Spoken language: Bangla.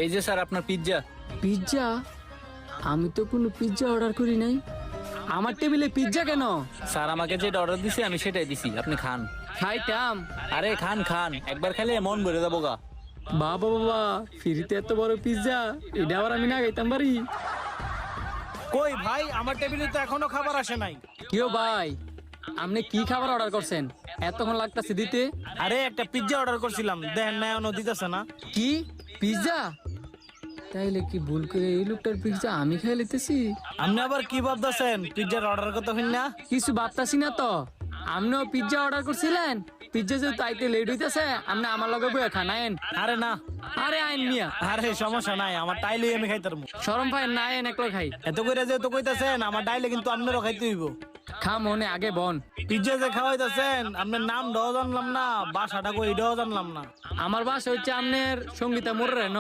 এই যে স্যার আপনার পিৎজা। পিৎজা? আমি তো কোনো পিৎজা অর্ডার করি নাই। আমার টেবিলে পিৎজা কেন? স্যার আমাকে যেটা অর্ডার দিছে আমি সেটাই দিছি, আপনি খান। খাইতাম। আরে খান খান, একবার খেলে মন ভরে যাবো গা। বাবা বাবা, ফ্রিতে এত বড় পিৎজা, এটা আবার আমি না খাইতাম পারি? কই ভাই, আমার টেবিলে তো এখনো খাবার আসে নাই। কেউ ভাই, আপনি কি খাবার অর্ডার করছেন? এতক্ষণ লাগতেছে দিতে। আরে একটা পিৎজা অর্ডার করছিলাম, দেখেন না এখনো দিতেছে না। কি পিৎজা? তাইলে কি ভুল করে এই লোকটার পিৎজা আমি খাই লিতেছি? আপনি আবার কি ভাবতেছেন পিৎজার অর্ডার করতে হইন না? কিছু ভাবতাছি না তো। আপনিও পিৎজা অর্ডার করছিলেন, পিৎজা যেহেতু আইতে লেট হইতেছে, আপনি আমার লগে বইয়া খান আইন। আরে না, আরে আইন মিয়া, আরে সমস্যা নাই, আমার টাইলে আমি খাইতে পারবো। শরম পাই না, আইন একলো খাই। এত করে যেহেতু কইতাছেন আমার ডাইলে কিন্তু আপনারও খাইতে হইব। খা মনে আগে বন। পিৎজা যে খাওয়াইতেছেন আপনার নাম ডাও জানলাম না, বাসাটা কই এটাও জানলাম না। আমার বাসা হচ্ছে আপনার সঙ্গীতা মোড়ে ন।